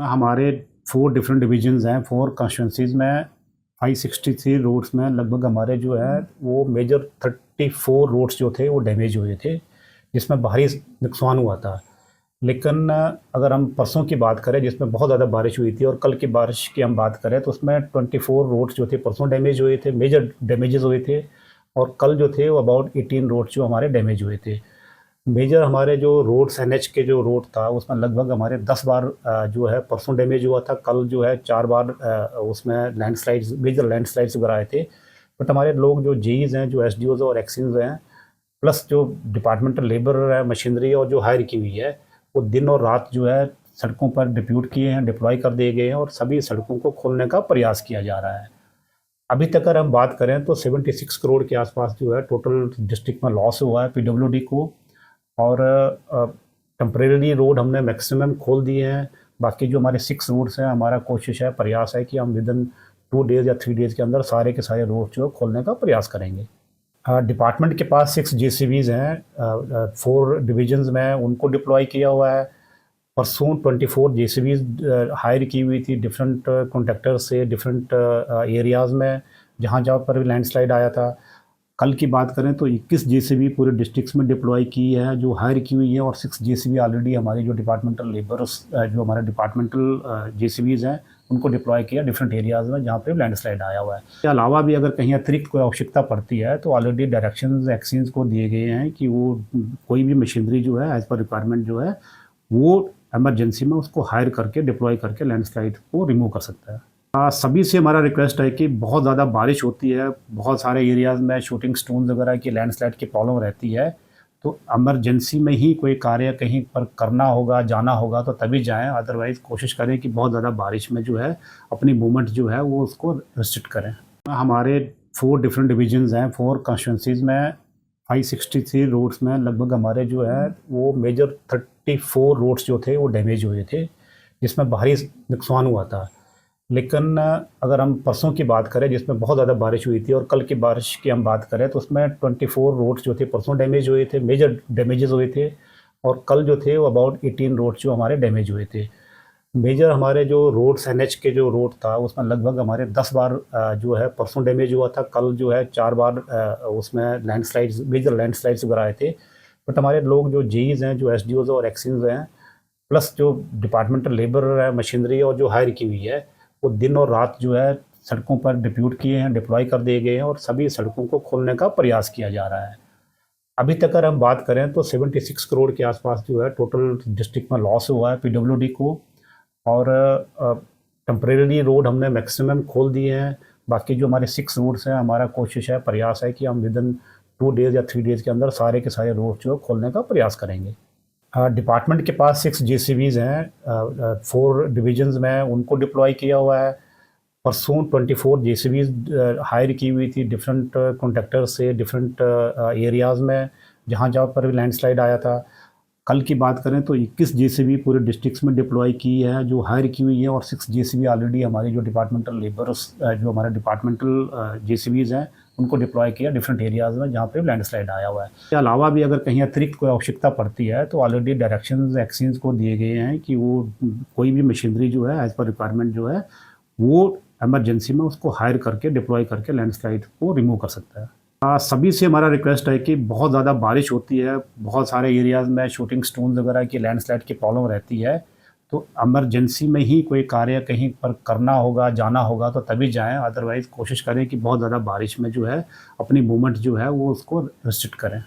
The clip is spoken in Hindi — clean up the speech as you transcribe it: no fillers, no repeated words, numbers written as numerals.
हमारे 4 डिफरेंट डिवीजन्स हैं, 4 कॉन्स्टिट्यूंसीज़ में 563 रोड्स में लगभग हमारे जो है वो मेजर 34 रोड्स जो थे वो डैमेज हुए थे, जिसमें भारी नुकसान हुआ था। लेकिन अगर हम परसों की बात करें जिसमें बहुत ज़्यादा बारिश हुई थी और कल की बारिश की हम बात करें तो उसमें 24 रोड्स जो थे परसों डैमेज हुए थे, मेजर डैमेजेस हुए थे। और कल जो थे वो अबाउट 18 रोड्स जो हमारे डैमेज हुए थे। मेजर हमारे जो रोड्स एनएच के जो रोड था उसमें लगभग हमारे 10 बार जो है परसों डैमेज हुआ था। कल जो है 4 बार उसमें लैंडस्लाइड्स, मेजर लैंडस्लाइड्स वगैरह आए थे। बट हमारे लोग जो जेईज हैं, जो एसडीओज और एक्सीज हैं, प्लस जो डिपार्टमेंटल लेबर है, मशीनरी और जो हायर की हुई है, वो दिन और रात जो है सड़कों पर डिप्यूट किए हैं, डिप्लॉय कर दिए गए हैं और सभी सड़कों को खोलने का प्रयास किया जा रहा है। अभी तक अगर हम बात करें तो 76 करोड़ के आसपास जो है टोटल डिस्ट्रिक्ट में लॉस हुआ है पीडब्ल्यूडी को। और टेम्परेरी रोड हमने मैक्सिमम खोल दिए हैं। बाकी जो हमारे 6 रोड्स हैं, हमारा कोशिश है, प्रयास है कि हम विदिन 2 डेज़ या 3 डेज़ के अंदर सारे के सारे रोड जो खोलने का प्रयास करेंगे। डिपार्टमेंट के पास 6 जेसीबीज़ हैं, 4 डिवीजन्स में उनको डिप्लॉय किया हुआ है। परसों 24 जेसीबीज़ हायर की हुई थी डिफरेंट कॉन्ट्रैक्टर से डिफरेंट एरियाज़ में, जहाँ जहाँ पर भी लैंडस्लाइड आया था। कल की बात करें तो 21 जेसीबी पूरे डिस्ट्रिक्ट्स में डिप्लॉय की है, जो हायर की हुई है। और 6 जेसीबी ऑलरेडी हमारी जो डिपार्टमेंटल लेबर्स, जो हमारे डिपार्टमेंटल जेसीबीज़ हैं, उनको डिप्लॉय किया डिफरेंट एरियाज़ में जहाँ पे लैंडस्लाइड आया हुआ है। इसके अलावा भी अगर कहीं अतिरिक्त कोई आवश्यकता पड़ती है तो ऑलरेडी डायरेक्शंस एक्सीज को दिए गए हैं कि वो कोई भी मशीनरी जो है एज़ पर रिक्वायरमेंट जो है वो इमरजेंसी में उसको हायर करके डिप्लॉय करके लैंडस्लाइड को रिमूव कर सकता है। सभी से हमारा रिक्वेस्ट है कि बहुत ज़्यादा बारिश होती है, बहुत सारे एरियाज़ में शूटिंग स्टोन्स वगैरह की लैंडस्लाइड की प्रॉब्लम रहती है, तो इमरजेंसी में ही कोई कार्य कहीं पर करना होगा, जाना होगा तो तभी जाएं। अदरवाइज़ कोशिश करें कि बहुत ज़्यादा बारिश में जो है अपनी मूवमेंट जो है वो उसको रिस्ट्रिक्ट करें। हमारे 4 डिफरेंट डिवीजन्स हैं, 4 कॉन्स्टिट्यूंसीज़ में 563 रोड्स में लगभग हमारे जो है वो मेजर 34 रोड्स जो थे वो डैमेज हुए थे, जिसमें भारी नुकसान हुआ था। लेकिन अगर हम परसों की बात करें जिसमें बहुत ज़्यादा बारिश हुई थी और कल की बारिश की हम बात करें तो उसमें 24 रोड्स जो थे परसों डैमेज हुए थे, मेजर डैमेजेस हुए थे। और कल जो थे वो अबाउट 18 रोड्स जो हमारे डैमेज हुए थे। मेजर हमारे जो रोड्स एनएच के जो रोड था उसमें लगभग हमारे 10 बार जो है परसों डैमेज हुआ था। कल जो है 4 बार उसमें लैंडस्लाइड्स, मेजर लैंडस्लाइड्स वगैरह आए थे। बट हमारे लोग जो जेईज हैं, जो एसडीओज और एक्सीज हैं, प्लस जो डिपार्टमेंटल लेबर है, मशीनरी और जो हायर की हुई है, वो दिन और रात जो है सड़कों पर डिप्यूट किए हैं, डिप्लॉय कर दिए गए हैं और सभी सड़कों को खोलने का प्रयास किया जा रहा है। अभी तक अगर हम बात करें तो 76 करोड़ के आसपास जो है टोटल डिस्ट्रिक्ट में लॉस हुआ है पीडब्ल्यूडी को। और टेम्परेरी रोड हमने मैक्सिमम खोल दिए हैं। बाकी जो हमारे 6 रोड्स हैं, हमारा कोशिश है, प्रयास है कि हम विदिन 2 डेज़ या 3 डेज़ के अंदर सारे के सारे रोड जो खोलने का प्रयास करेंगे। डिपार्टमेंट के पास 6 जेसीबीज़ हैं, 4 डिवीजन्स में उनको डिप्लॉय किया हुआ है। परसों 24 जेसीबीज़ हायर की हुई थी डिफरेंट कॉन्ट्रैक्टर से डिफरेंट एरियाज़ में, जहाँ जहाँ पर भी लैंडस्लाइड आया था। कल की बात करें तो 21 जेसीबी पूरे डिस्ट्रिक्ट्स में डिप्लॉय की है, जो हायर की हुई है। और 6 जेसीबी ऑलरेडी हमारी जो डिपार्टमेंटल लेबर्स, जो हमारे डिपार्टमेंटल जेसीबीज़ हैं, उनको डिप्लॉय किया डिफरेंट एरियाज़ में जहाँ पे लैंडस्लाइड आया हुआ है। इसके अलावा भी अगर कहीं अतिरिक्त कोई आवश्यकता पड़ती है तो ऑलरेडी डायरेक्शंस एक्सीज को दिए गए हैं कि वो कोई भी मशीनरी जो है एज़ पर रिक्वायरमेंट जो है वो इमरजेंसी में उसको हायर करके डिप्लॉय करके लैंडस्लाइड को रिमूव कर सकता है। सभी से हमारा रिक्वेस्ट है कि बहुत ज़्यादा बारिश होती है, बहुत सारे एरियाज़ में शूटिंग स्टोन्स वगैरह की लैंडस्लाइड की प्रॉब्लम रहती है, तो इमरजेंसी में ही कोई कार्य कहीं पर करना होगा, जाना होगा तो तभी जाएं। अदरवाइज़ कोशिश करें कि बहुत ज़्यादा बारिश में जो है अपनी मूवमेंट जो है वो उसको रिस्ट्रिक्ट करें।